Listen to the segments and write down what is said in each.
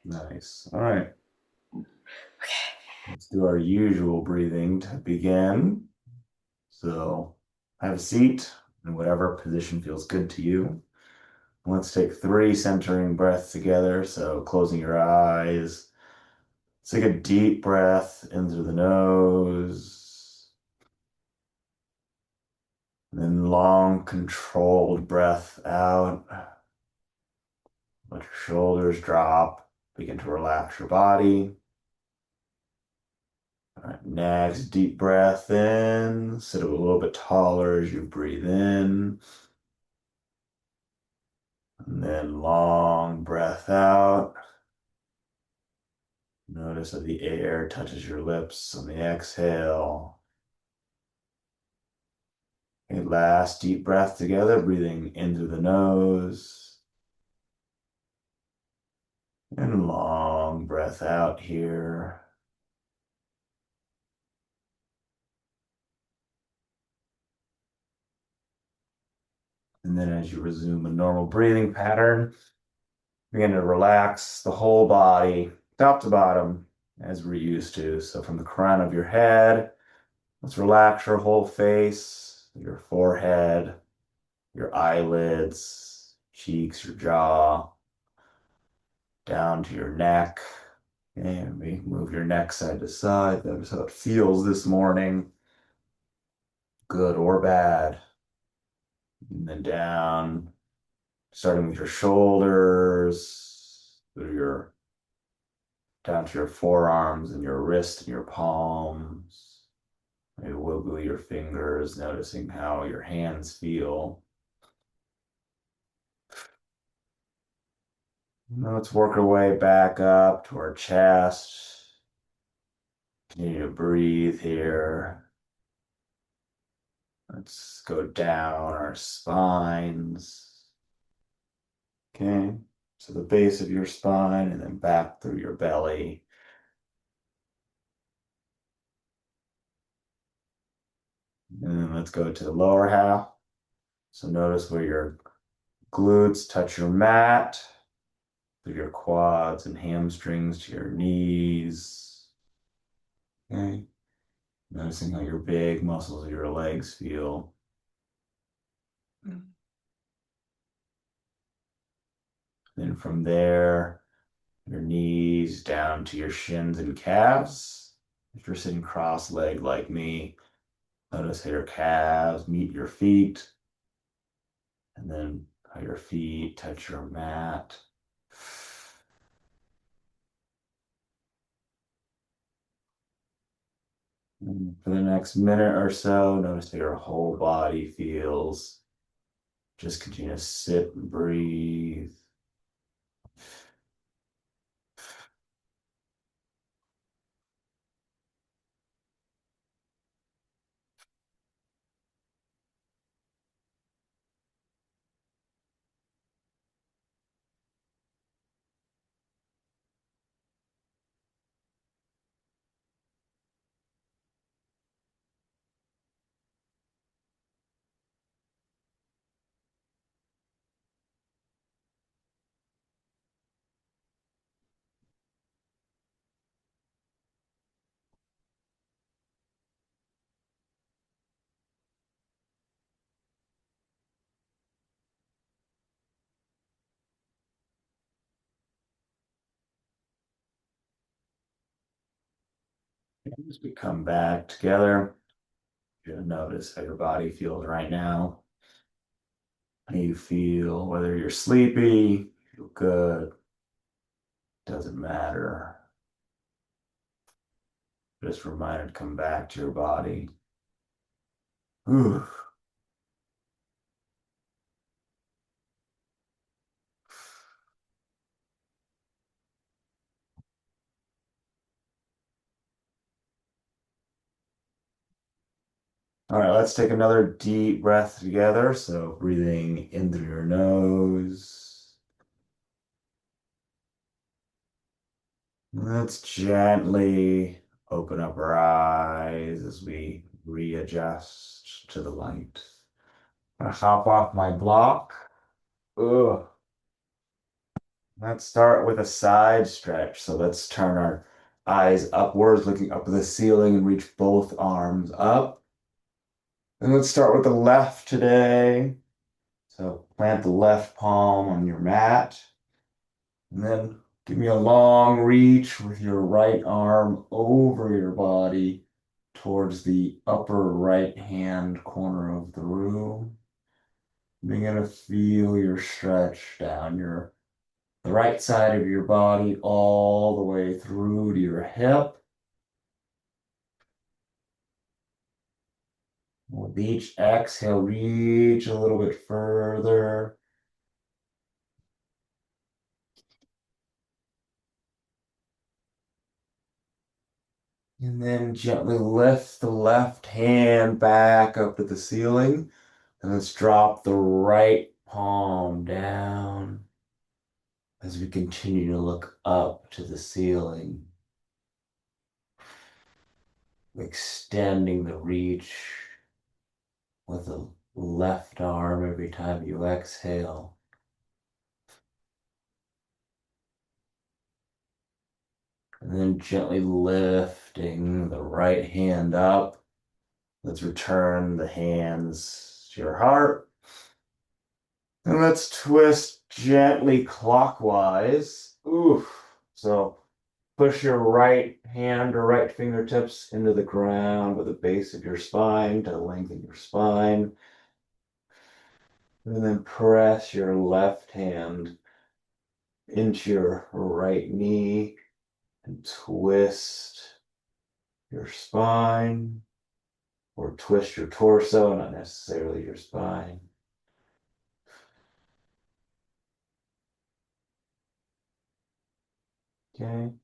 Nice. All right. Let's do our usual breathing to begin. So have a seat in whatever position feels good to you. Let's take three centering breaths together. So closing your eyes. Take a deep breath in through the nose. Then long, controlled breath out. Let your shoulders drop. Begin to relax your body. All right, next, deep breath in. Sit up a little bit taller as you breathe in. And then long breath out. Notice that the air touches your lips on the exhale. Okay, last deep breath together, breathing in through the nose. And long breath out here. And then as you resume a normal breathing pattern, begin to relax the whole body, top to bottom, as we're used to. So from the crown of your head, let's relax your whole face, your forehead, your eyelids, cheeks, your jaw, down to your neck. And we move your neck side to side. That's how it feels this morning, good or bad. And then down, starting with your shoulders, through your down to your forearms and your wrist and your palms. Maybe wiggle your fingers, noticing how your hands feel. Now let's work our way back up to our chest. Continue to breathe here. Let's go down our spines. Okay, so the base of your spine and then back through your belly. And then let's go to the lower half. So notice where your glutes touch your mat, through your quads and hamstrings to your knees. Okay, noticing how your big muscles of your legs feel. Then from there, your knees down to your shins and calves. If you're sitting cross-legged like me, notice how your calves meet your feet, and then how your feet touch your mat. And for the next minute or so, notice how your whole body feels. Just continue to sit and breathe. And as we come back together, you'll notice how your body feels right now. How you feel, whether you're sleepy, feel good, doesn't matter. Just a reminder to come back to your body. Whew. All right, let's take another deep breath together. So breathing in through your nose. Let's gently open up our eyes as we readjust to the light. I'm gonna hop off my block. Ugh. Let's start with a side stretch. So let's turn our eyes upwards, looking up at the ceiling and reach both arms up. And let's start with the left today. So plant the left palm on your mat. And then give me a long reach with your right arm over your body towards the upper right hand corner of the room. Begin to feel your stretch down the right side of your body all the way through to your hip. With each exhale, reach a little bit further. And then gently lift the left hand back up to the ceiling. And let's drop the right palm down as we continue to look up to the ceiling, extending the reach with the left arm every time you exhale. And then gently lifting the right hand up. Let's return the hands to your heart. And let's twist gently clockwise. Oof. So push your right hand or right fingertips into the ground with the base of your spine to lengthen your spine. And then press your left hand into your right knee and twist your spine or twist your torso, not necessarily your spine. Okay. And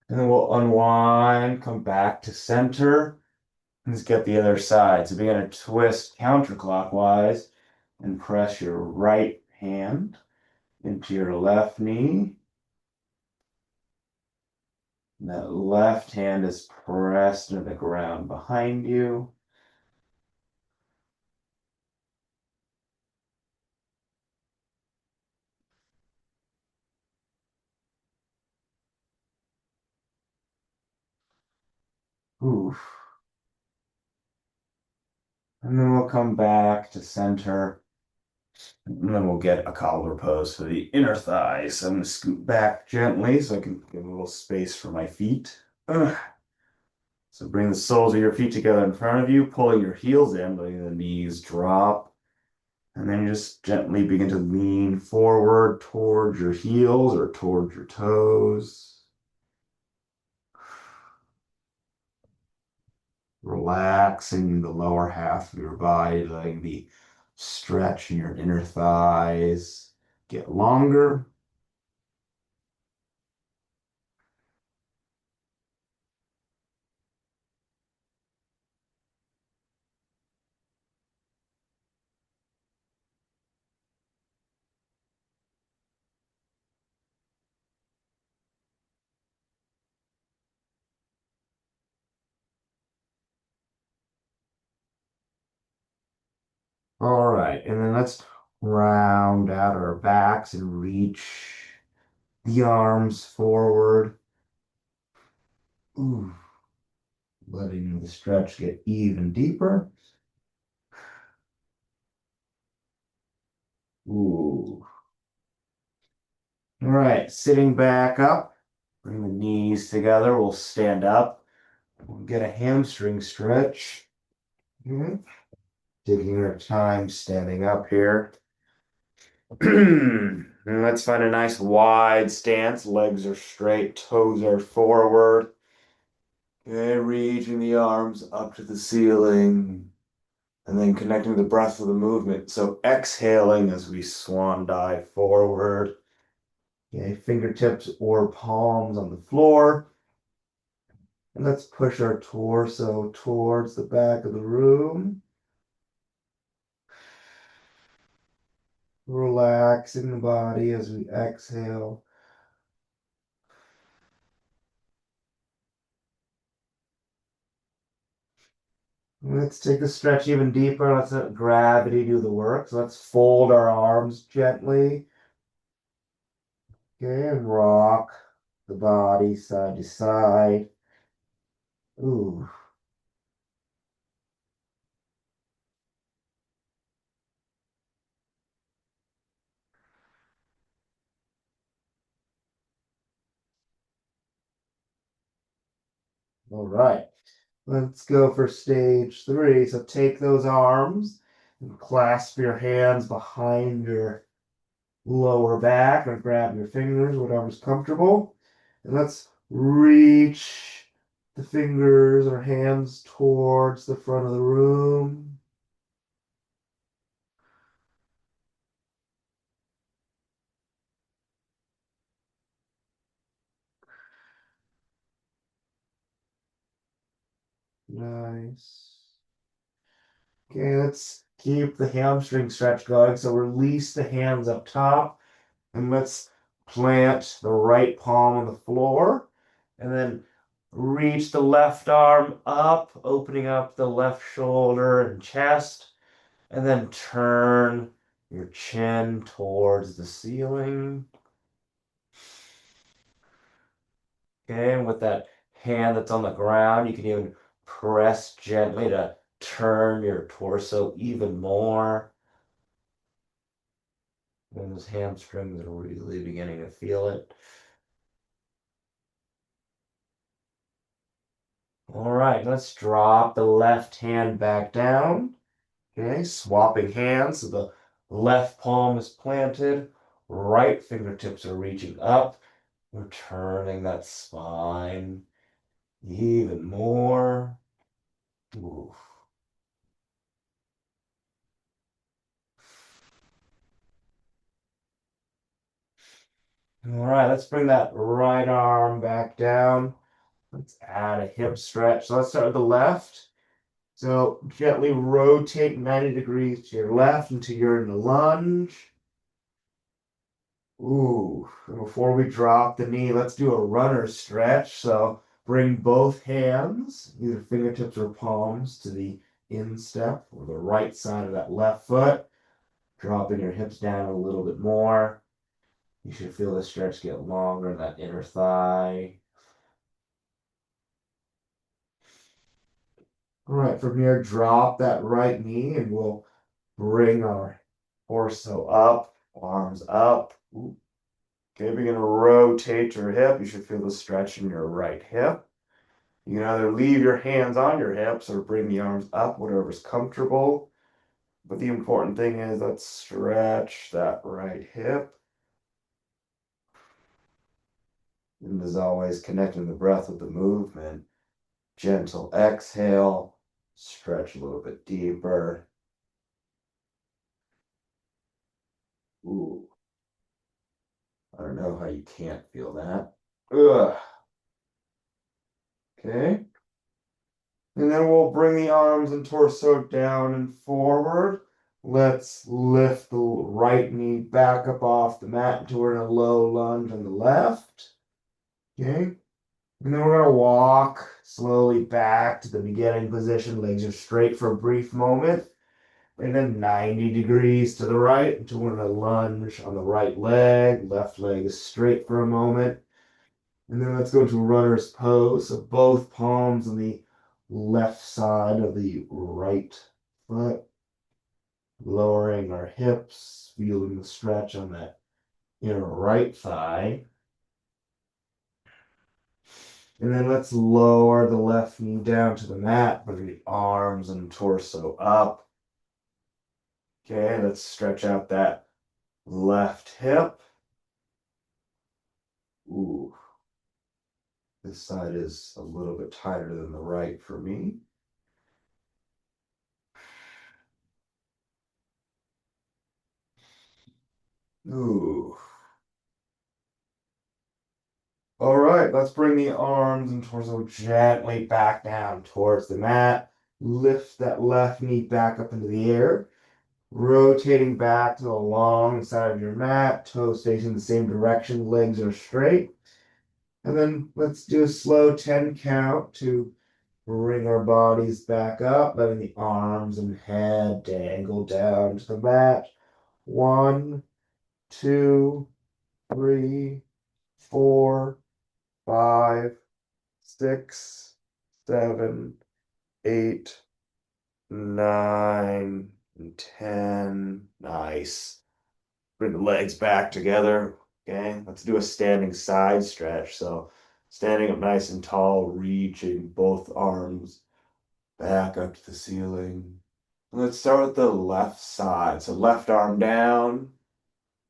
then we'll unwind, come back to center. Let's get the other side. So begin to twist counterclockwise and press your right hand into your left knee. And that left hand is pressed into the ground behind you. Oof. And then we'll come back to center. And then we'll get a cobbler pose for the inner thighs. So I'm going to scoot back gently so I can give a little space for my feet. Ugh. So bring the soles of your feet together in front of you, pulling your heels in, letting the knees drop. And then you just gently begin to lean forward towards your heels or towards your toes. Relaxing the lower half of your body, letting the stretch in your inner thighs get longer. All right, and then let's round out our backs and reach the arms forward. Ooh, letting the stretch get even deeper. Ooh. All right, sitting back up, bring the knees together. We'll stand up. We'll get a hamstring stretch. Mhm. Taking our time standing up here. And let's find a nice wide stance. Legs are straight, toes are forward. Okay, reaching the arms up to the ceiling. And then connecting the breath with the movement. So exhaling as we swan dive forward. Okay, fingertips or palms on the floor. And let's push our torso towards the back of the room. Relaxing the body as we exhale. Let's take the stretch even deeper. Let's let gravity do the work. So let's fold our arms gently. Okay, and rock the body side to side. Ooh. All right. Let's go for stage three. So take those arms and clasp your hands behind your lower back or grab your fingers, whatever's comfortable. And let's reach the fingers or hands towards the front of the room. Nice. Okay, let's keep the hamstring stretch going. So release the hands up top and let's plant the right palm on the floor and then reach the left arm up, opening up the left shoulder and chest, and then turn your chin towards the ceiling. Okay, and with that hand that's on the ground, you can even press gently to turn your torso even more. And those hamstrings are really beginning to feel it. All right, let's drop the left hand back down. Okay, swapping hands. So the left palm is planted, right fingertips are reaching up. We're turning that spine even more. Ooh. All right, let's bring that right arm back down. Let's add a hip stretch. So let's start with the left. So gently rotate 90 degrees to your left until you're in the lunge. Ooh, before we drop the knee, let's do a runner stretch. So bring both hands, either fingertips or palms, to the instep or the right side of that left foot. Dropping your hips down a little bit more. You should feel the stretch get longer in that inner thigh. All right, from here, drop that right knee and we'll bring our torso up, arms up. Ooh. Okay, begin to rotate your hip. You should feel the stretch in your right hip. You can either leave your hands on your hips or bring the arms up, whatever's comfortable. But the important thing is let's stretch that right hip. And as always, connecting the breath with the movement. Gentle exhale, stretch a little bit deeper. Ooh, I don't know how you can't feel that. Ugh. Okay. And then we'll bring the arms and torso down and forward. Let's lift the right knee back up off the mat until we're in a low lunge on the left. Okay. And then we're going to walk slowly back to the beginning position. Legs are straight for a brief moment. And then 90 degrees to the right until we're in a lunge on the right leg. Left leg is straight for a moment. And then let's go to runner's pose. So both palms on the left side of the right foot, lowering our hips, feeling the stretch on that inner right thigh. And then let's lower the left knee down to the mat, bring the arms and torso up. Okay, let's stretch out that left hip. Ooh, this side is a little bit tighter than the right for me. Ooh. All right, let's bring the arms and torso gently back down towards the mat. Lift that left knee back up into the air, rotating back to the long side of your mat, toes facing the same direction, legs are straight. And then let's do a slow 10 count to bring our bodies back up, letting the arms and head dangle down to the mat. 1, 2, 3, 4, 5, 6, 7, 8, 9, and 10. Nice. Bring the legs back together. Okay, let's do a standing side stretch. So standing up nice and tall, reaching both arms back up to the ceiling. Let's start with the left side. So left arm down,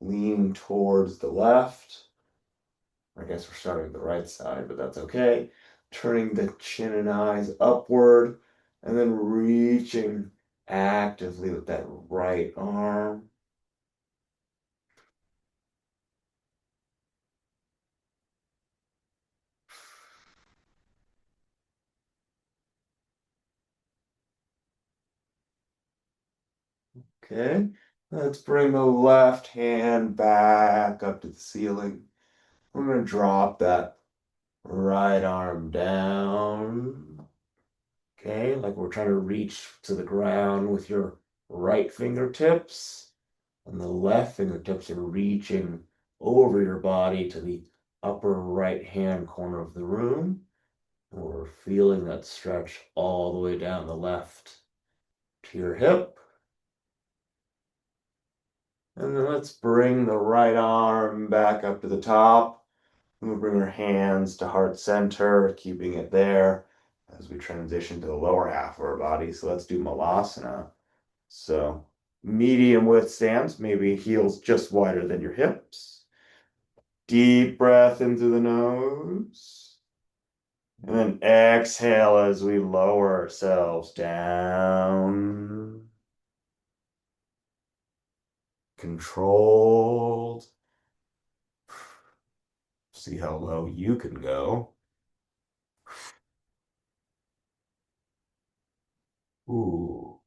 leaning towards the left. I guess we're starting with the right side, but that's okay. Turning the chin and eyes upward, and then reaching actively with that right arm. Okay, let's bring the left hand back up to the ceiling. We're going to drop that right arm down. Okay, like we're trying to reach to the ground with your right fingertips, and the left fingertips are reaching over your body to the upper right hand corner of the room. And we're feeling that stretch all the way down the left to your hip. And then let's bring the right arm back up to the top. And we'll bring our hands to heart center, keeping it there as we transition to the lower half of our body. So let's do Malasana. So medium width stance, maybe heels just wider than your hips. Deep breath into the nose. And then exhale as we lower ourselves down. Controlled. See how low you can go. Ooh.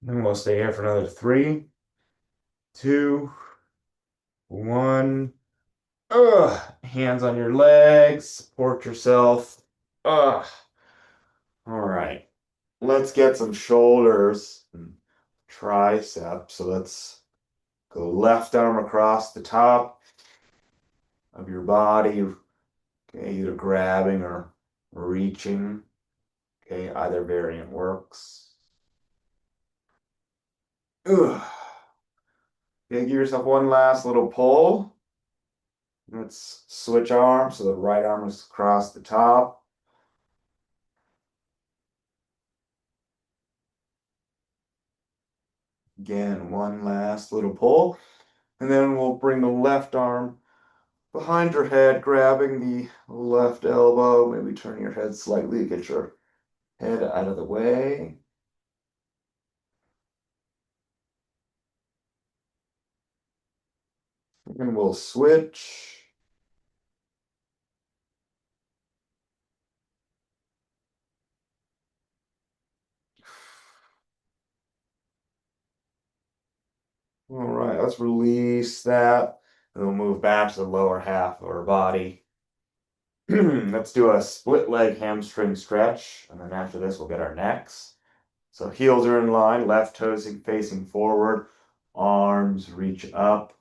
Then we'll stay here for another 3, 2, 1. Ugh. Hands on your legs. Support yourself. Ugh. All right. Let's get some shoulders and triceps. So let's go left arm across the top of your body. Okay, either grabbing or reaching. Okay, either variant works. Ugh. Okay, give yourself one last little pull. Let's switch arms. So the right arm is across the top. Again, one last little pull. And then we'll bring the left arm behind your head, grabbing the left elbow, maybe turn your head slightly, get your head out of the way. And we'll switch. All right, let's release that. And we'll move back to the lower half of our body. Let's do a split leg hamstring stretch. And then after this, we'll get our necks. So heels are in line, left toes facing forward, arms reach up.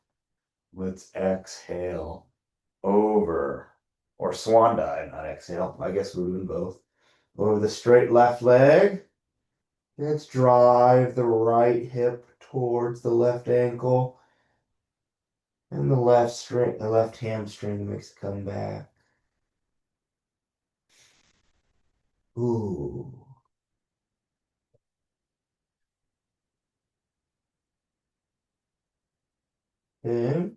Let's exhale over, or swan dive, not exhale. I guess we're doing both. Over the straight left leg. Let's drive the right hip towards the left ankle. And the left hamstring makes a comeback. Ooh. And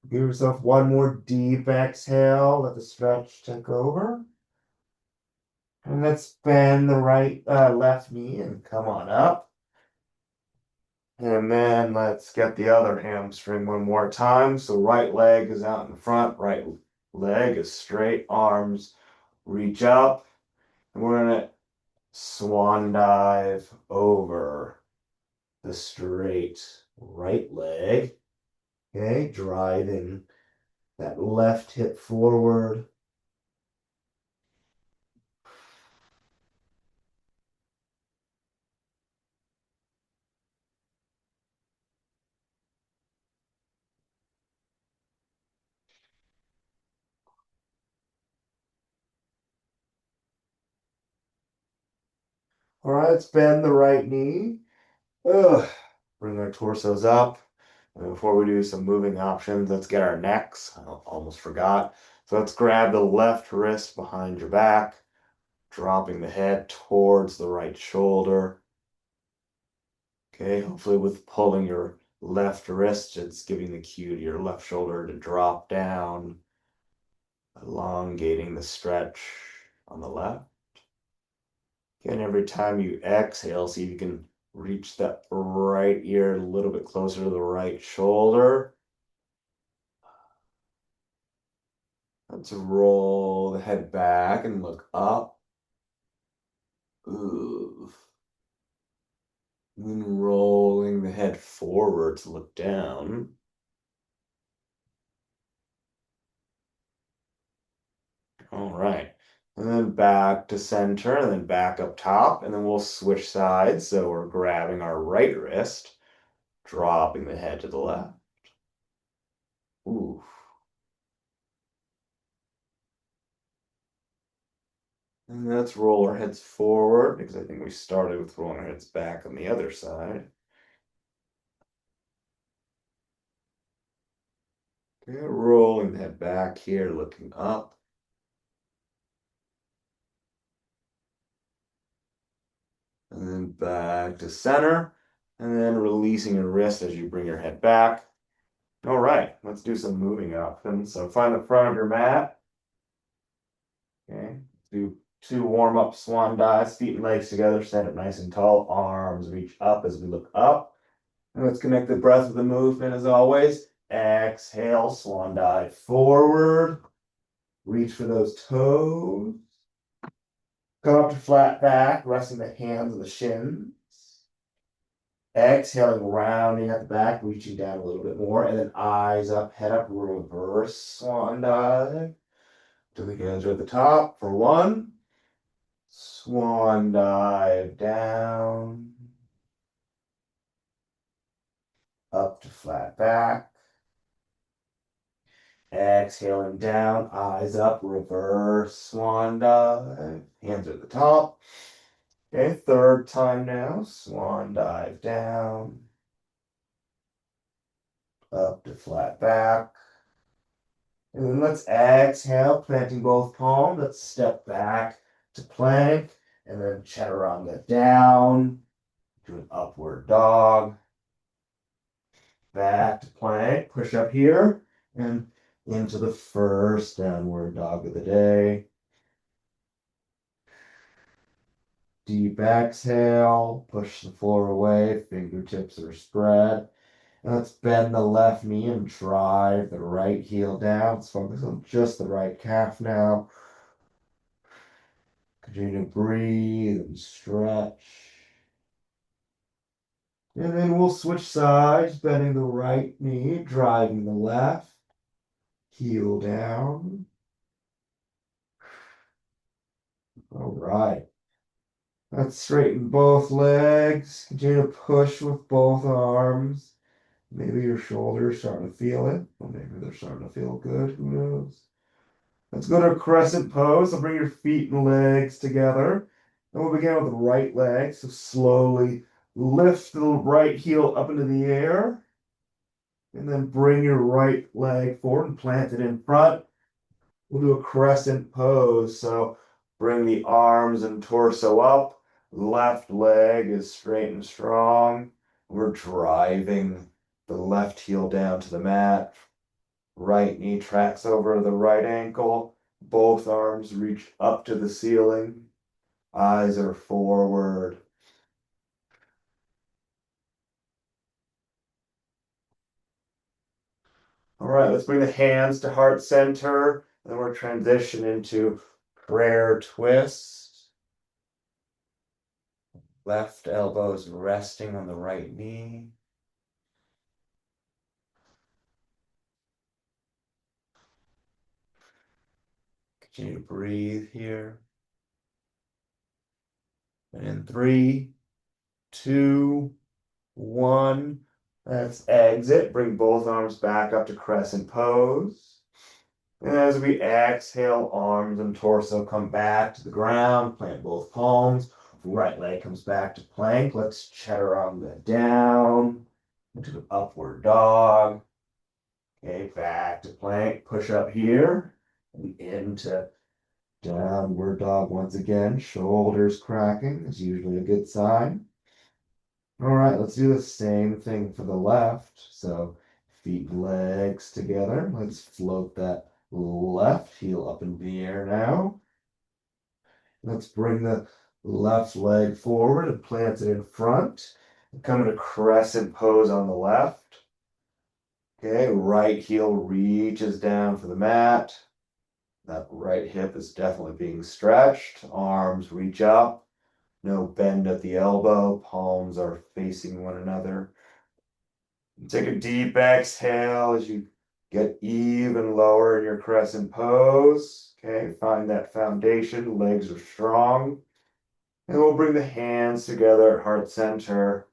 give yourself one more deep exhale. Let the stretch take over. And let's bend the left knee and come on up. And then let's get the other hamstring one more time. So right leg is out in front, right leg is straight, arms reach up. And we're gonna swan dive over the straight right leg. Okay, driving that left hip forward. All right, let's bend the right knee. Ugh. Bring our torsos up. And before we do some moving options, let's get our necks. I almost forgot. So let's grab the left wrist behind your back, dropping the head towards the right shoulder. Okay, hopefully with pulling your left wrist, it's giving the cue to your left shoulder to drop down, elongating the stretch on the left. Again, every time you exhale, see if you can reach that right ear a little bit closer to the right shoulder. Let's roll the head back and look up. Ooh. And then rolling the head forward to look down. All right. And then back to center, and then back up top, and then we'll switch sides. So we're grabbing our right wrist, dropping the head to the left. Ooh. And let's roll our heads forward, because I think we started with rolling our heads back on the other side. Okay, rolling the head back here, looking up. And then back to center, and then releasing your wrist as you bring your head back. All right, let's do some moving options. So find the front of your mat. Okay, do two warm-up swan dives, feet and legs together, stand up nice and tall, arms reach up as we look up. And let's connect the breath with the movement as always. Exhale, swan dive forward. Reach for those toes. Come up to flat back, resting the hands on the shins. Exhaling, rounding at the back, reaching down a little bit more, and then eyes up, head up, reverse swan dive. Till the hands are at the top for one. Swan dive down. Up to flat back. Exhaling down, eyes up, reverse swan dive. Hands at the top. Okay, third time now. Swan dive down. Up to flat back. And then let's exhale, planting both palms. Let's step back to plank. And then chaturanga down to an upward dog. Back to plank. Push up here. And into the first downward dog of the day. Deep exhale, push the floor away, fingertips are spread. And let's bend the left knee and drive the right heel down. Let's focus on just the right calf now. Continue to breathe and stretch. And then we'll switch sides, bending the right knee, driving the left, heel down. All right. Let's straighten both legs. Continue to push with both arms. Maybe your shoulders starting to feel it, or maybe they're starting to feel good. Who knows? Let's go to a crescent pose. So bring your feet and legs together. And we'll begin with the right leg. So slowly lift the right heel up into the air. And then bring your right leg forward and plant it in front. We'll do a crescent pose. So bring the arms and torso up. Left leg is straight and strong. We're driving the left heel down to the mat. Right knee tracks over the right ankle. Both arms reach up to the ceiling. Eyes are forward. All right, let's bring the hands to heart center. Then we're transition into prayer twist. Left elbow is resting on the right knee. Continue to breathe here. And in 3, 2, 1. Let's exit. Bring both arms back up to crescent pose. And as we exhale, arms and torso come back to the ground. Plant both palms. Right leg comes back to plank. Let's chaturanga down into an upward dog. Okay, back to plank. Push up here and into downward dog once again. Shoulders cracking is usually a good sign. All right, let's do the same thing for the left. So feet and legs together. Let's float that left heel up in the air now. Let's bring the left leg forward and plant it in front. Come into crescent pose on the left. Okay, right heel reaches down for the mat. That right hip is definitely being stretched. Arms reach up. No bend at the elbow. Palms are facing one another. Take a deep exhale as you get even lower in your crescent pose. Okay, find that foundation. Legs are strong. And we'll bring the hands together at heart center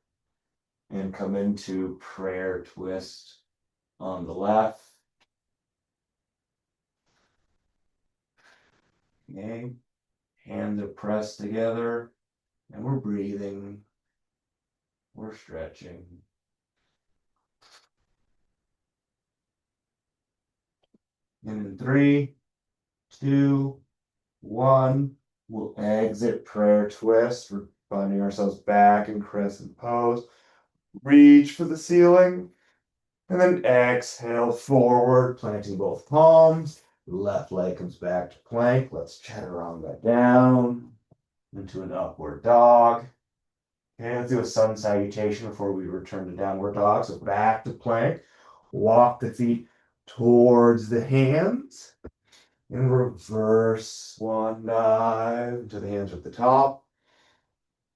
and come into prayer twist on the left. Okay, hands are pressed together and we're breathing. We're stretching. And in 3, 2, 1, we'll exit prayer twist. We're finding ourselves back in crescent pose. Reach for the ceiling. And then exhale forward, planting both palms. Left leg comes back to plank. Let's chaturanga down into an upward dog. Okay, let's do a sun salutation before we return to downward dog. So back to plank. Walk the feet towards the hands. In reverse swan dive to the hands at the top.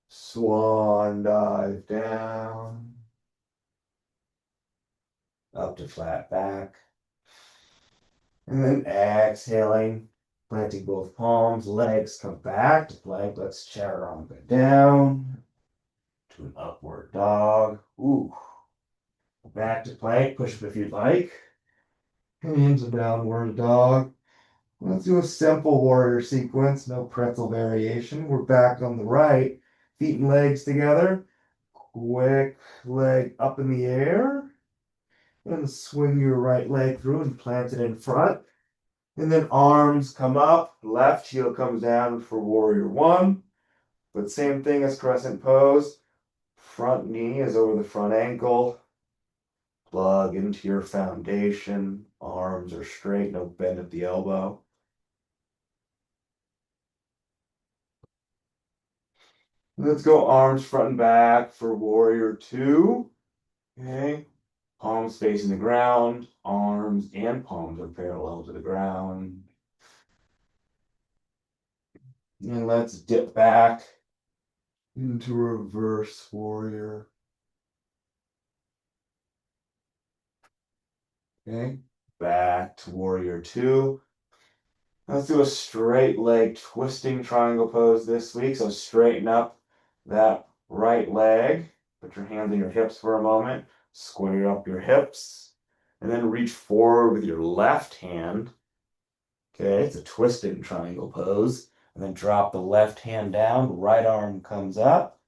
Swan dive down. Up to flat back. And then exhaling, planting both palms, legs come back to plank. Let's chaturanga down to an upward dog. Ooh. Back to plank, push up if you'd like. And into downward dog. Let's do a simple warrior sequence, no pretzel variation. We're back on the right, feet and legs together. Quick leg up in the air. And swing your right leg through and plant it in front. And then arms come up, left heel comes down for warrior 1. But same thing as crescent pose. Front knee is over the front ankle. Plug into your foundation. Arms are straight, no bend at the elbow. Let's go arms front and back for warrior 2. Okay. Palms facing the ground. Arms and palms are parallel to the ground. And let's dip back into reverse warrior. Okay. Back to warrior 2. Let's do a straight leg twisting triangle pose this week. So straighten up that right leg. Put your hands on your hips for a moment. Square up your hips. And then reach forward with your left hand. Okay, it's a twisting triangle pose. And then drop the left hand down. Right arm comes up.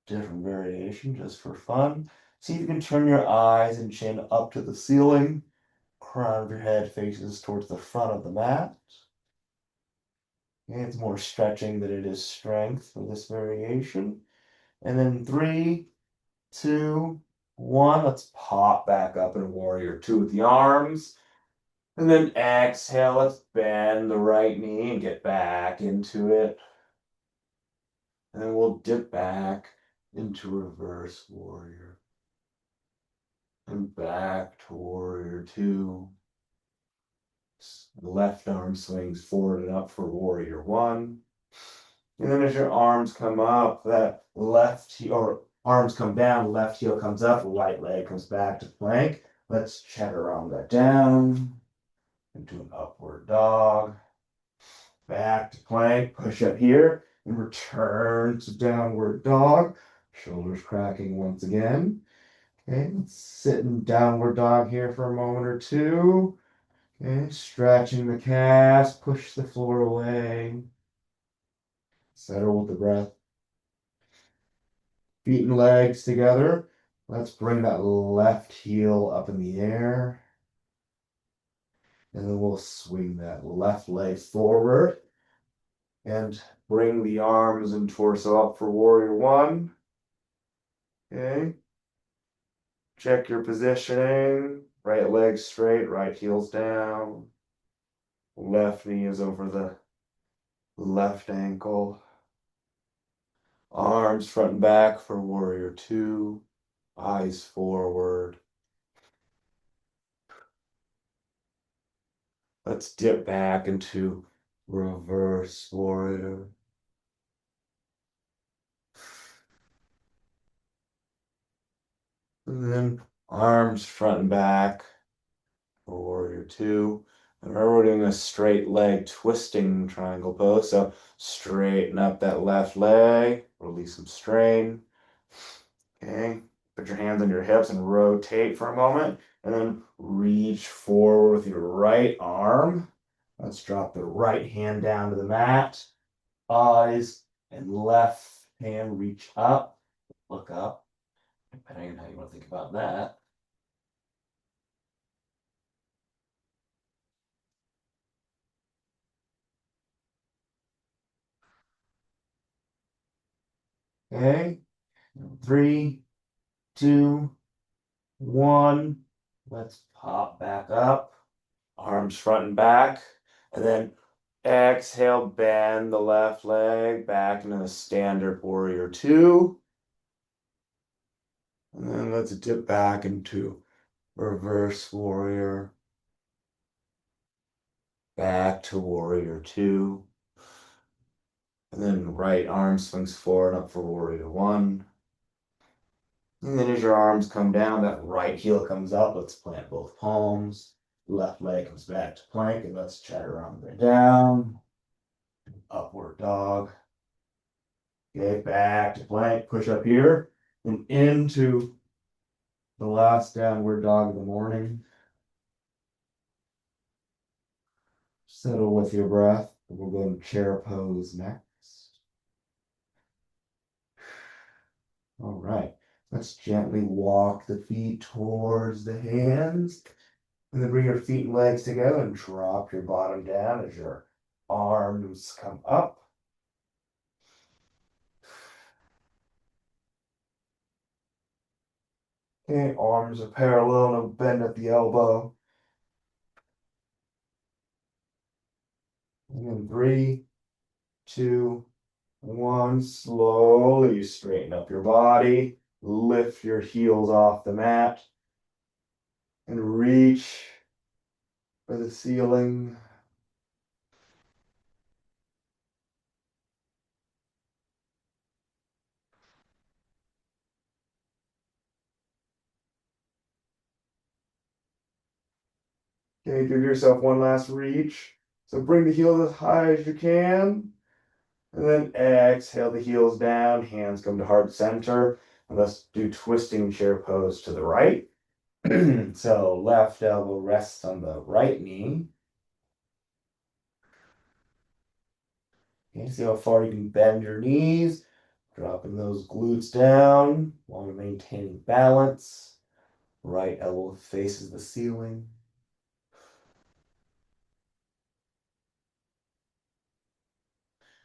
Different variation just for fun. See if you can turn your eyes and chin up to the ceiling. Crown of your head faces towards the front of the mat. Okay, it's more stretching than it is strength for this variation. And then 3, 2, 1. Let's pop back up in warrior 2 with the arms. And then exhale, let's bend the right knee and get back into it. And then we'll dip back into reverse warrior. And back to warrior 2. The left arm swings forward and up for warrior 1. And then as your arms come up, that left heel, or arms come down, left heel comes up, right leg comes back to plank. Let's chaturanga down into an upward dog. Back to plank, push up here, and return to downward dog. Shoulders cracking once again. Okay, let's sit in downward dog here for a moment or two. Okay, stretching the calves, push the floor away. Settle with the breath. Feet and legs together. Let's bring that left heel up in the air. And then we'll swing that left leg forward and bring the arms and torso up for warrior one. Okay. Check your positioning. Right leg straight, right heel's down. Left knee is over the left ankle. Arms front and back for warrior two. Eyes forward. Let's dip back into reverse warrior. And then arms front and back for warrior two. And remember, we're doing a straight leg twisting triangle pose. So straighten up that left leg, release some strain. Okay, put your hands on your hips and rotate for a moment. And then reach forward with your right arm. Let's drop the right hand down to the mat. Eyes and left hand reach up, look up, depending on how you want to think about that. Okay, 3, 2, 1. Let's pop back up, arms front and back, and then exhale, bend the left leg back into the standard warrior two. And then let's dip back into reverse warrior, back to warrior two. And then right arm swings forward up for warrior one. And then as your arms come down, that right heel comes up. Let's plant both palms. Left leg comes back to plank, and let's chaturanga down. Upward dog. Okay, back to plank. Push up here and into the last downward dog of the morning. Settle with your breath. We'll go to chair pose next. All right. Let's gently walk the feet towards the hands. And then bring your feet and legs together and drop your bottom down as your arms come up. Okay, arms are parallel, no bend at the elbow. And then 3, 2, 1. Slowly straighten up your body. Lift your heels off the mat. And reach for the ceiling. Okay, give yourself one last reach. So bring the heels as high as you can. And then exhale the heels down, hands come to heart center. And let's do twisting chair pose to the right. So left elbow rests on the right knee. Okay, see how far you can bend your knees, dropping those glutes down while you're maintaining balance. Right elbow faces the ceiling.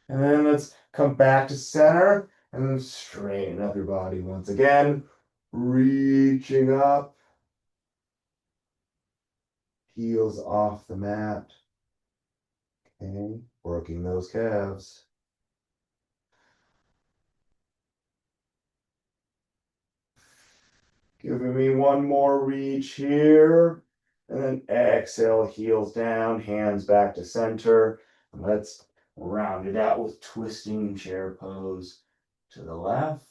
And then let's come back to center and then straighten up your body once again. Reaching up, heels off the mat. Okay, working those calves. Giving me one more reach here. And then exhale, heels down, hands back to center. And let's round it out with twisting chair pose to the left.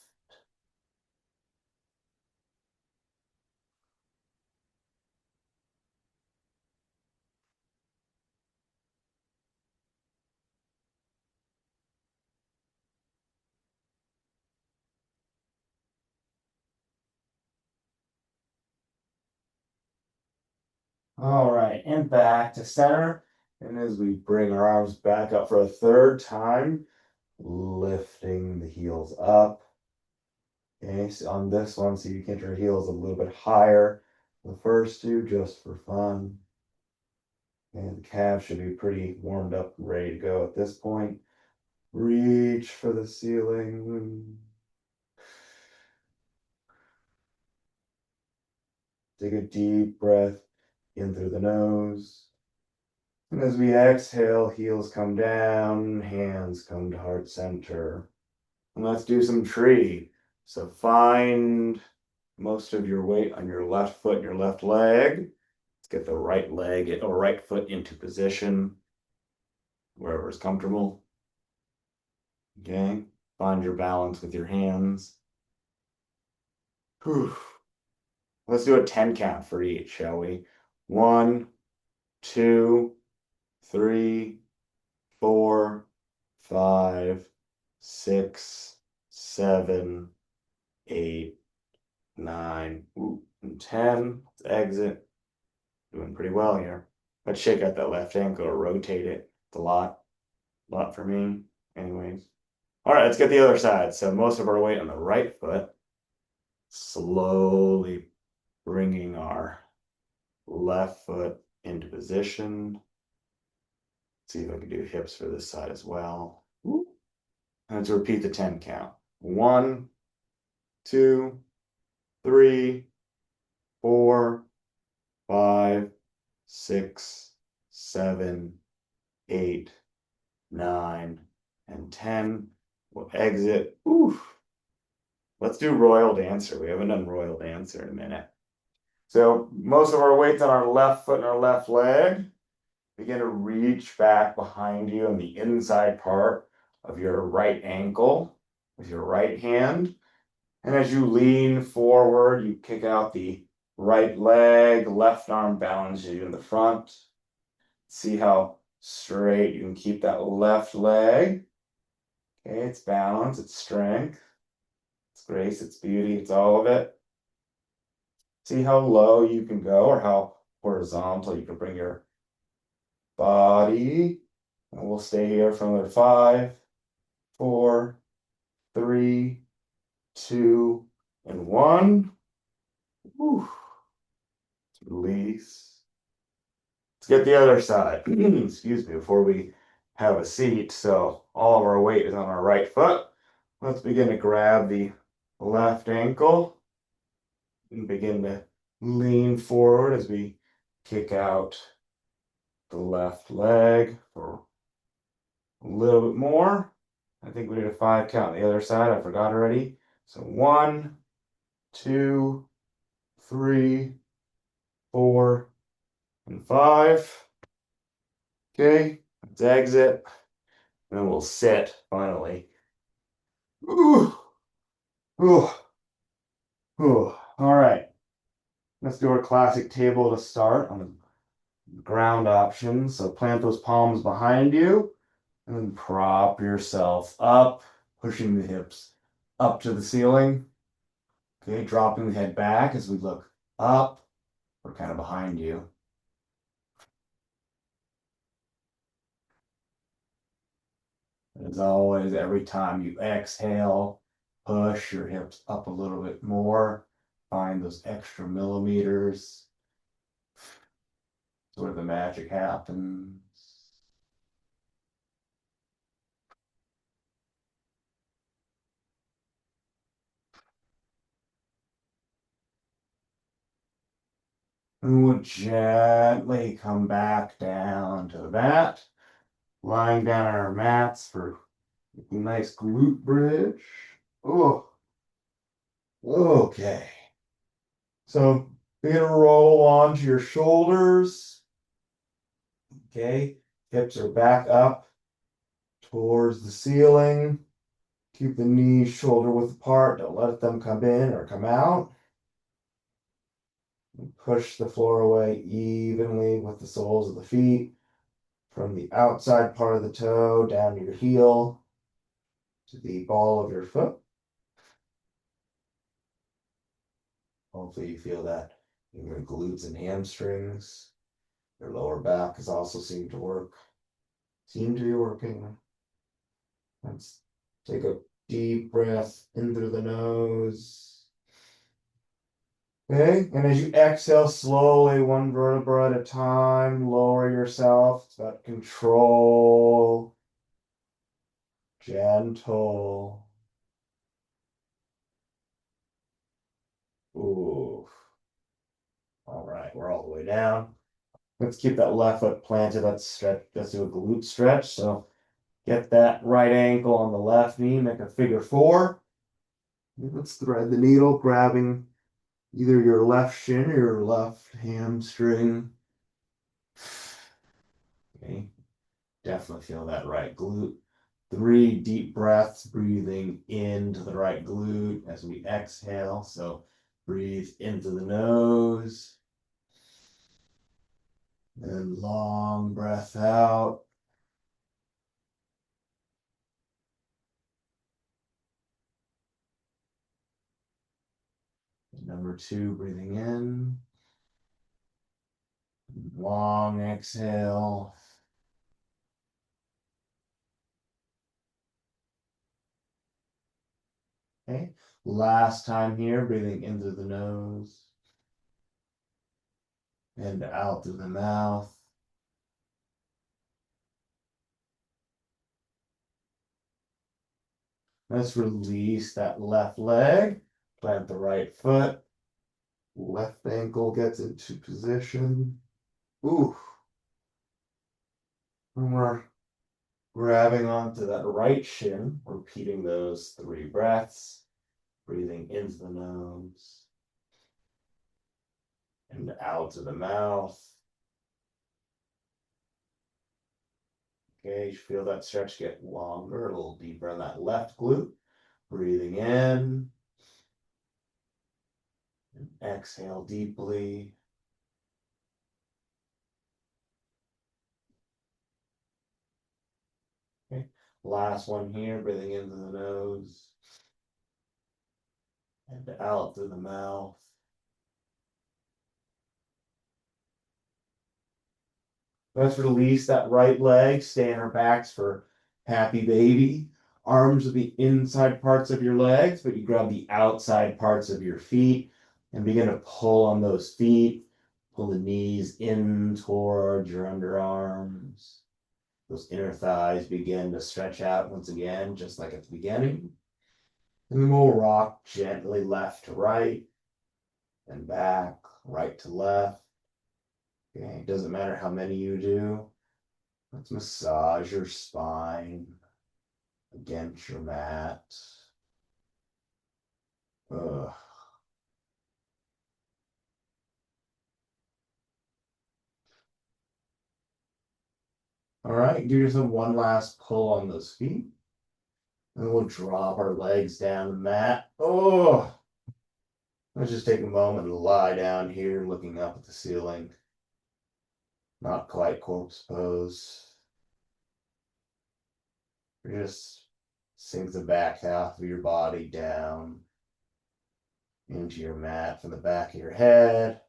All right, and back to center. And as we bring our arms back up for a third time, lifting the heels up. Okay, so on this one, so you can get your heels a little bit higher. The first two, just for fun. And the calves should be pretty warmed up and ready to go at this point. Reach for the ceiling. Take a deep breath in through the nose. And as we exhale, heels come down, hands come to heart center. And let's do some tree. So find most of your weight on your left foot and your left leg. Let's get the right leg or right foot into position, wherever is comfortable. Okay, find your balance with your hands. Whew. Let's do a 10 count for each, shall we? 1, 2, 3, 4, 5, 6, 7, 8, 9, and 10. Let's exit. Doing pretty well here. Let's shake out that left ankle or rotate it. It's a lot for me. Anyways. All right, let's get the other side. So most of our weight on the right foot. Slowly bringing our left foot into position. See if I can do hips for this side as well. And let's repeat the 10 count. 1, 2, 3, 4, 5, 6, 7, 8, 9, and 10. We'll exit. Oof. Let's do Royal Dancer. We haven't done Royal Dancer in a minute. So most of our weight's on our left foot and our left leg. Begin to reach back behind you on the inside part of your right ankle with your right hand. And as you lean forward, you kick out the right leg, left arm balances you in the front. See how straight you can keep that left leg. Okay, it's balance, it's strength, it's grace, it's beauty, it's all of it. See how low you can go or how horizontal you can bring your body. And we'll stay here for another 5, 4, 3, 2, and 1. Whew. Release. Let's get the other side. Excuse me, before we have a seat. So all of our weight is on our right foot. Let's begin to grab the left ankle and begin to lean forward as we kick out the left leg for a little bit more. I think we did a 5 count. The other side, I forgot already. So 1, 2, 3, 4, and 5. Okay, let's exit. And then we'll sit finally. Ooh, ooh, ooh. All right. Let's do our classic table to start on the ground option. So plant those palms behind you and then prop yourself up, pushing the hips up to the ceiling. Okay, dropping the head back as we look up or kind of behind you. As always, every time you exhale, push your hips up a little bit more. Find those extra millimeters. It's where the magic happens. And we'll gently come back down to the mat. Lying down on our mats for a nice glute bridge. Oh, okay. So you're gonna roll onto your shoulders. Okay, hips are back up towards the ceiling. Keep the knees shoulder width apart. Don't let them come in or come out. Push the floor away evenly with the soles of the feet from the outside part of the toe down to your heel to the ball of your foot. Hopefully you feel that in your glutes and hamstrings. Your lower back has also seem to be working. Let's take a deep breath in through the nose. Okay, and as you exhale slowly, one vertebra at a time, lower yourself. It's about control, gentle. Ooh. All right, we're all the way down. Let's keep that left foot planted. Let's stretch. Let's do a glute stretch. So get that right ankle on the left knee, make a figure four. Let's thread the needle, grabbing either your left shin or your left hamstring. Okay, definitely feel that right glute. 3 deep breaths, breathing into the right glute as we exhale. So breathe into the nose and long breath out. Number 2, breathing in. Long exhale. Okay, last time here, breathing in through the nose and out through the mouth. Let's release that left leg, plant the right foot, left ankle gets into position. Ooh, and we're grabbing onto that right shin, repeating those 3 breaths, breathing into the nose and out to the mouth. Okay, you feel that stretch get longer, a little deeper in that left glute. Breathing in, and exhale deeply. Okay, last one here, breathing into the nose and out through the mouth. Let's release that right leg, stay on our backs for happy baby. Arms are the inside parts of your legs, but you grab the outside parts of your feet and begin to pull on those feet. Pull the knees in towards your underarms. Those inner thighs begin to stretch out once again, just like at the beginning. And then we'll rock gently left to right and back, right to left. Okay, it doesn't matter how many you do. Let's massage your spine against your mat. Ugh. All right, do yourself one last pull on those feet. And we'll drop our legs down the mat. Oh, let's just take a moment and lie down here looking up at the ceiling. Not quite corpse pose. Just sink the back half of your body down into your mat from the back of your head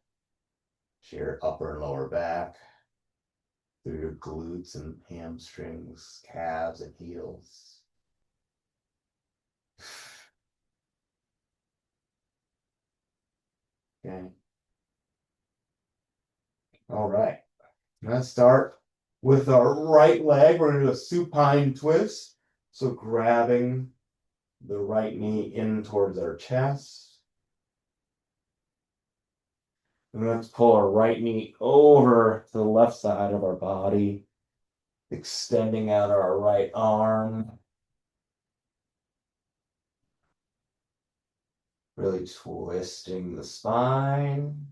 to your upper and lower back, through your glutes and hamstrings, calves and heels. Okay. All right. Let's start with our right leg. We're going to do a supine twist. So grabbing the right knee in towards our chest. And let's pull our right knee over to the left side of our body, extending out our right arm. Really twisting the spine.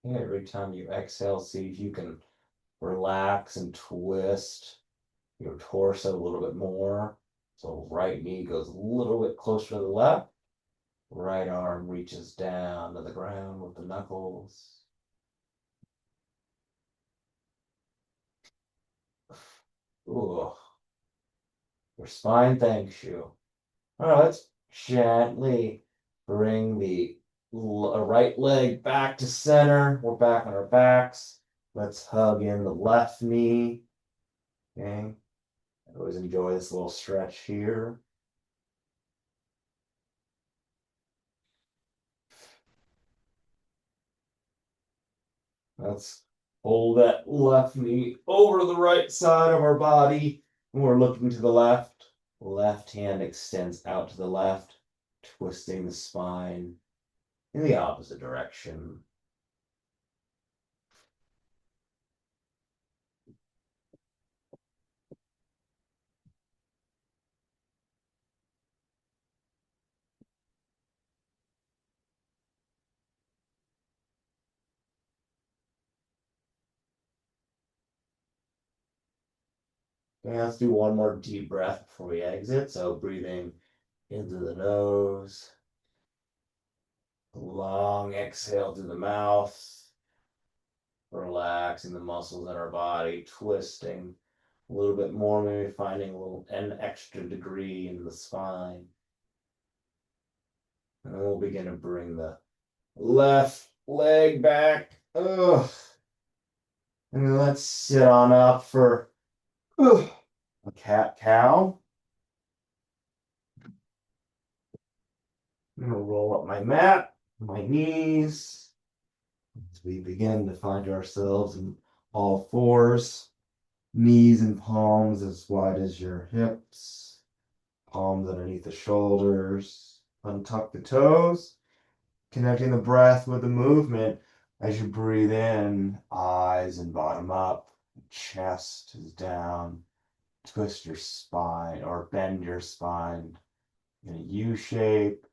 And every time you exhale, see if you can relax and twist your torso a little bit more. So right knee goes a little bit closer to the left. Right arm reaches down to the ground with the knuckles. Ooh, your spine thanks you. All right, let's gently bring the right leg back to center. We're back on our backs. Let's hug in the left knee. Okay. I always enjoy this little stretch here. Let's hold that left knee over to the right side of our body. And we're looking to the left. Left hand extends out to the left, twisting the spine in the opposite direction. Okay, let's do one more deep breath before we exit. So breathing into the nose, long exhale through the mouth, relaxing the muscles in our body, twisting a little bit more, maybe finding an extra degree in the spine. And then we'll begin to bring the left leg back. Ugh. And let's sit on up for a cat cow. I'm gonna roll up my mat, my knees, as we begin to find ourselves in all fours, knees and palms as wide as your hips, palms underneath the shoulders, untuck the toes, connecting the breath with the movement as you breathe in, eyes and bottom up, chest is down, twist your spine or bend your spine in a U shape.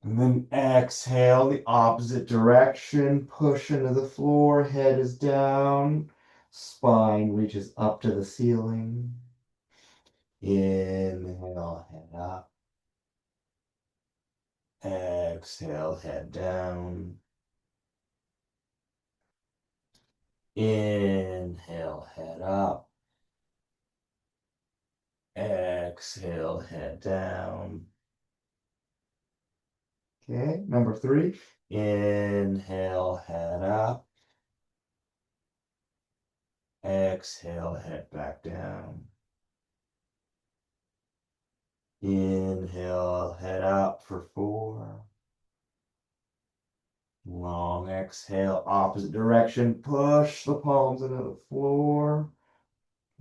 And then exhale the opposite direction, push into the floor, head is down, spine reaches up to the ceiling. Inhale, head up. Exhale, head down. Inhale, head up. Exhale, head down. Okay, number 3. Inhale, head up. Exhale, head back down. Inhale, head up for 4. Long exhale, opposite direction. Push the palms into the floor.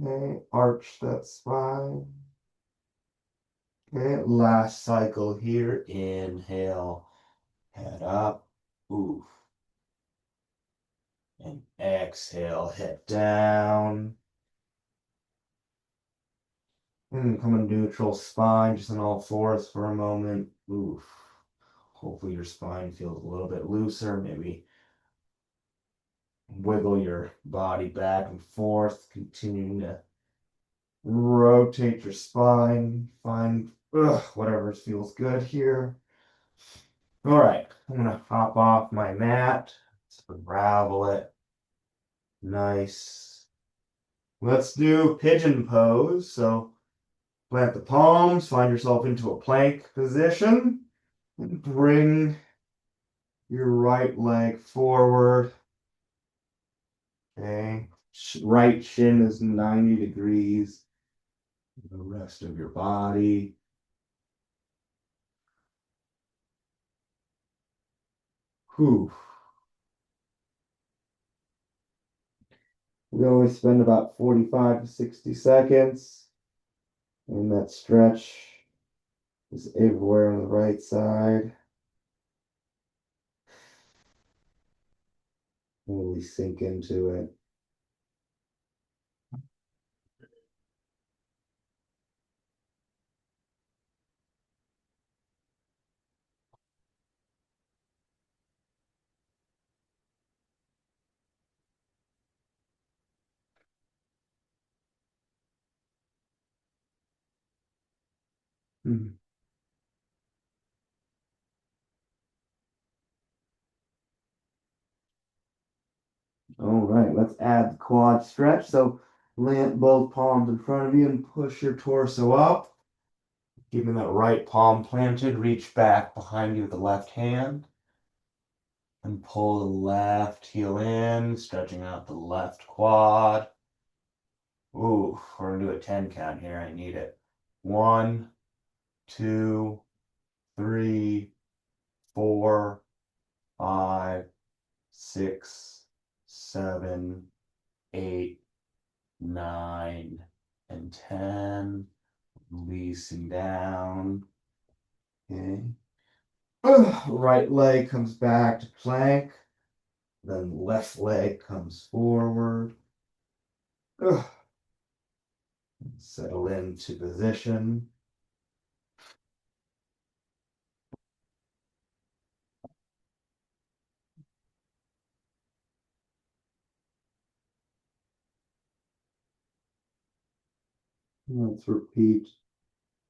Okay, arch that spine. Okay, last cycle here. Inhale, head up. Oof. And exhale, head down. And come in neutral spine, just on all fours for a moment. Oof. Hopefully your spine feels a little bit looser. Maybe wiggle your body back and forth, continuing to rotate your spine. Find whatever feels good here. All right, I'm gonna hop off my mat. Let's unravel it. Nice. Let's do pigeon pose. So plant the palms, find yourself into a plank position, and bring your right leg forward. Okay. Right shin is 90 degrees. The rest of your body. Whew. We always spend about 45 to 60 seconds. And that stretch is everywhere on the right side. Really sink into it. Mhm. All right, let's add the quad stretch. So Plant both palms in front of you and push your torso up. Keeping that right palm planted, reach back behind you with the left hand and pull the left heel in, stretching out the left quad. Ooh, we're gonna do a 10 count here. I need it. 1, 2, 3, 4, 5, 6, 7, 8, 9, and 10. Releasing down. Okay. Right leg comes back to plank. Then left leg comes forward. Ugh. Settle into position. Let's repeat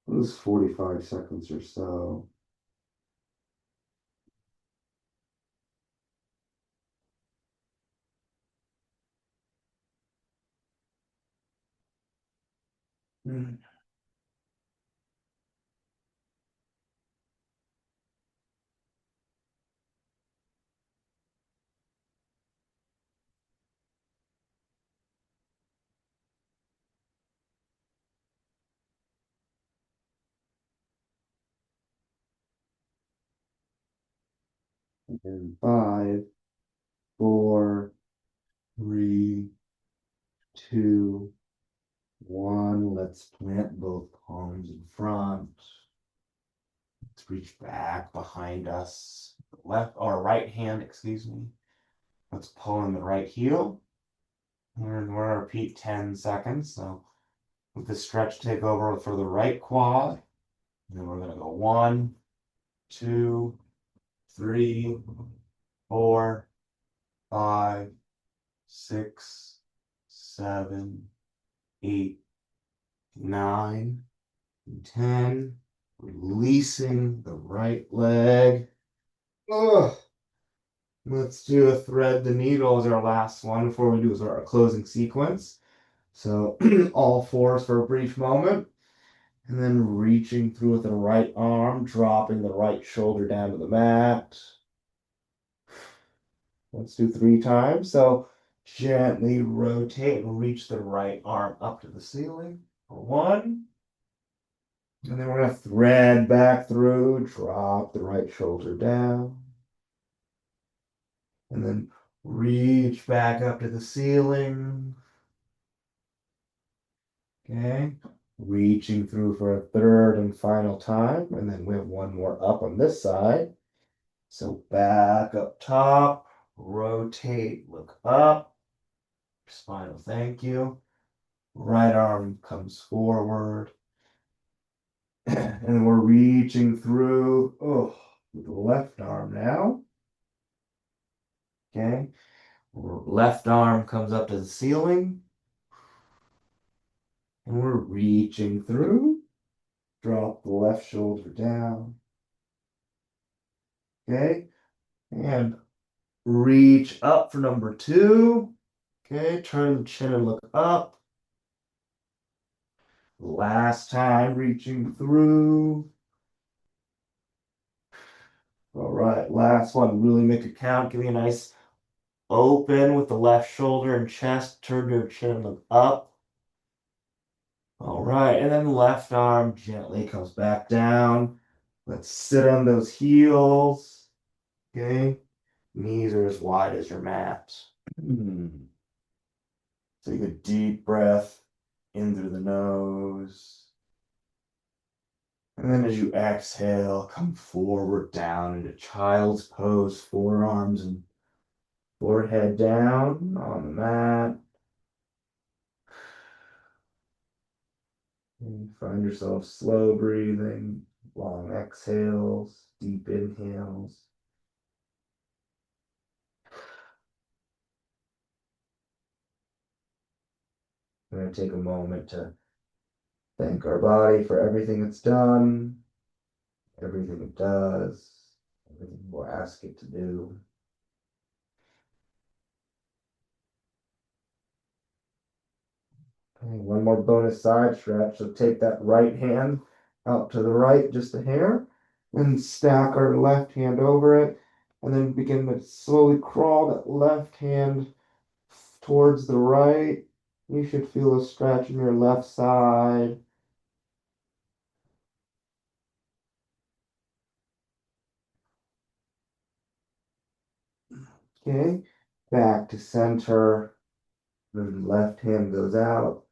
those 45 seconds or so. And 5, 4, 3, 2, 1. Let's plant both palms in front. Let's reach back behind us. Left or right hand, excuse me. Let's pull in the right heel. We're gonna repeat 10 seconds. So with the stretch, take over for the right quad. And then we're gonna go 1, 2, 3, 4, 5, 6, 7, 8, 9, and 10. Releasing the right leg. Ugh. Let's do a thread the needle as our last one before we do our closing sequence. So all fours for a brief moment. And then reaching through with the right arm, dropping the right shoulder down to the mat. Let's do 3 times. So gently rotate and reach the right arm up to the ceiling for 1. And then we're going to thread back through, drop the right shoulder down. And then reach back up to the ceiling. Okay. Reaching through for a third and final time. And then we have one more up on this side. So back up top, rotate, look up. Spinal thank you. Right arm comes forward. And we're reaching through, with the left arm now. Okay. Left arm comes up to the ceiling. And we're reaching through. Drop the left shoulder down. Okay. And reach up for number 2. Okay. Turn the chin and look up. Last time, reaching through. All right, last one. Really make it count. Give me a nice open with the left shoulder and chest. Turn your chin and look up. All right, and then left arm gently comes back down. Let's sit on those heels. Okay, knees are as wide as your mat. Take a deep breath in through the nose. And then as you exhale, come forward down into child's pose, forearms and forehead down on the mat. And find yourself slow breathing, long exhales, deep inhales. We're going to take a moment to thank our body for everything it's done, everything it does, everything we'll ask it to do. And one more bonus side stretch. So take that right hand out to the right, just a hair, and stack our left hand over it, and then begin to slowly crawl that left hand towards the right. You should feel a stretch in your left side. Okay, back to center. The left hand goes out.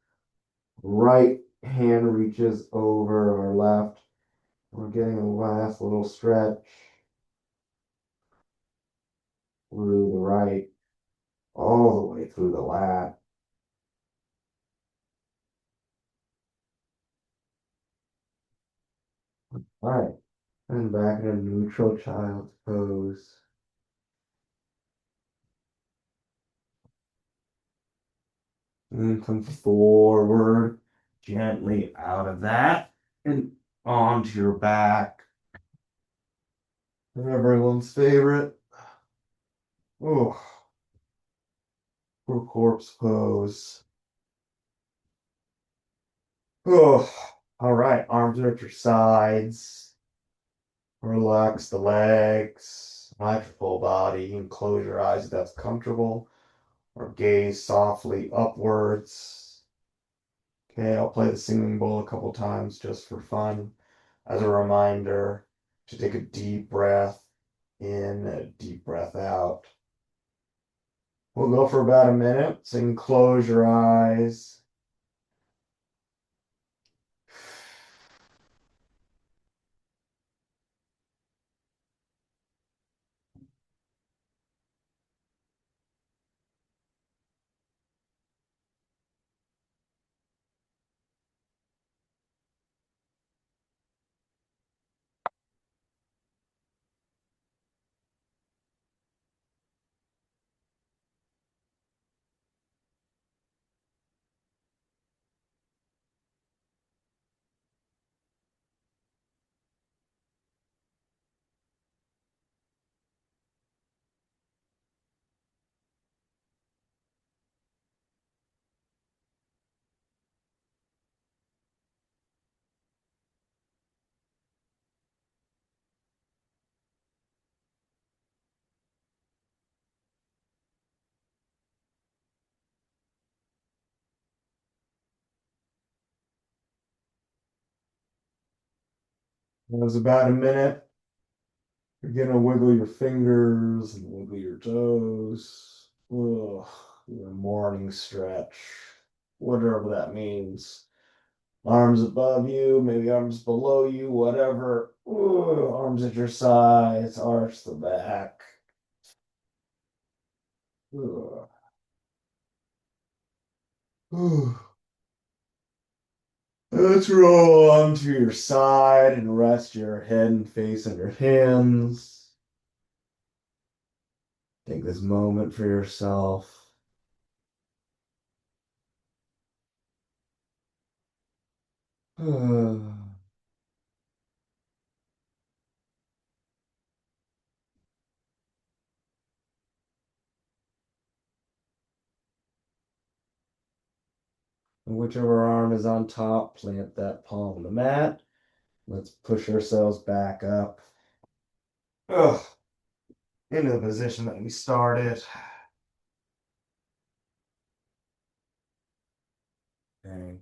Right hand reaches over our left. We're getting a last little stretch through the right, all the way through the lat. All right, and back in a neutral child's pose. And come forward, gently out of that, and onto your back. Everyone's favorite. Oh, for corpse pose. Oh, all right. Arms are at your sides. Relax the legs. Relax your full body. You can close your eyes if that's comfortable, or gaze softly upwards. Okay, I'll play the singing bowl a couple times just for fun. As a reminder to take a deep breath in, a deep breath out. We'll go for about a minute, so you can close your eyes. It was about a minute. You're gonna wiggle your fingers and wiggle your toes. Ugh, your morning stretch, whatever that means. Arms above you, maybe arms below you, whatever. Ugh, arms at your sides, arch the back. Ugh. Ugh. Let's roll onto your side and rest your head and face on your hands. Take this moment for yourself. And whichever arm is on top, plant that palm on the mat. Let's push ourselves back up. Ugh, into the position that we started. Okay.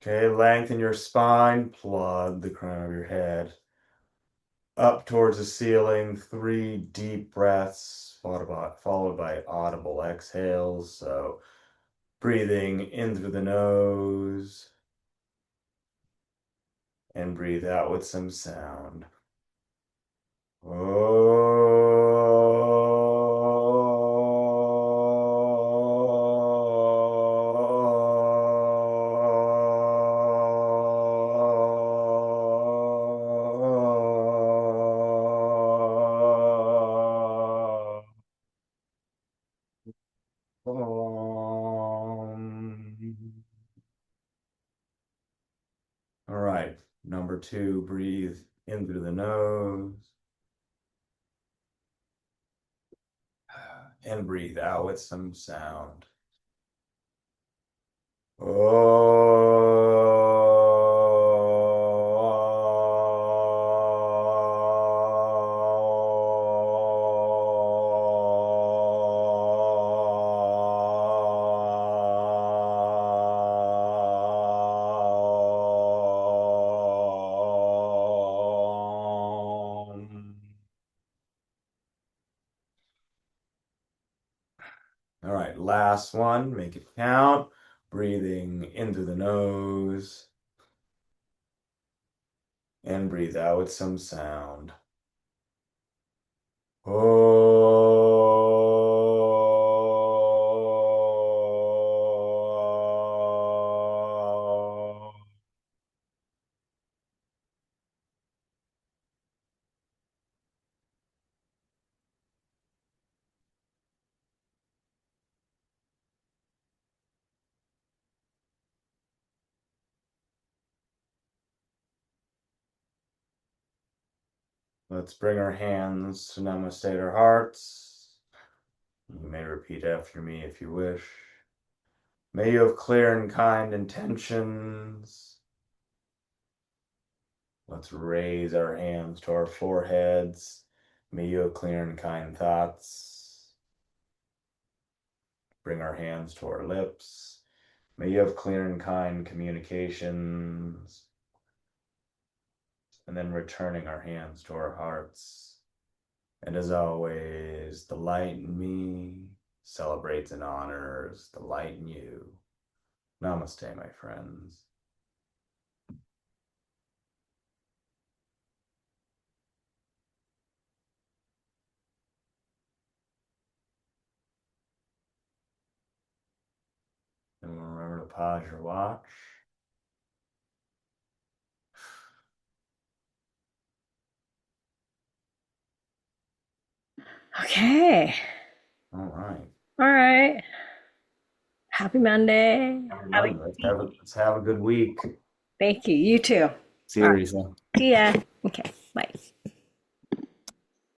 Okay, lengthen your spine, plug the crown of your head up towards the ceiling. 3 deep breaths, followed by audible exhales. So breathing in through the nose and breathe out with some sound. All right, number 2, breathe in through the nose and breathe out with some sound. All right, last one, make it count. Breathing in through the nose and breathe out with some sound. Oh. Let's bring our hands to namaste at our hearts. You may repeat after me if you wish. May you have clear and kind intentions. Let's raise our hands to our foreheads. May you have clear and kind thoughts. Bring our hands to our lips. May you have clear and kind communications. And then returning our hands to our hearts. And as always, the light in me celebrates and honors the light in you. Namaste, my friends. And remember to pause your watch. Okay. All right. All right. Happy Monday. Happy Have a Monday. Let's have a good week. Thank you. You too. See All you, right. Risa. See ya. Okay. Bye.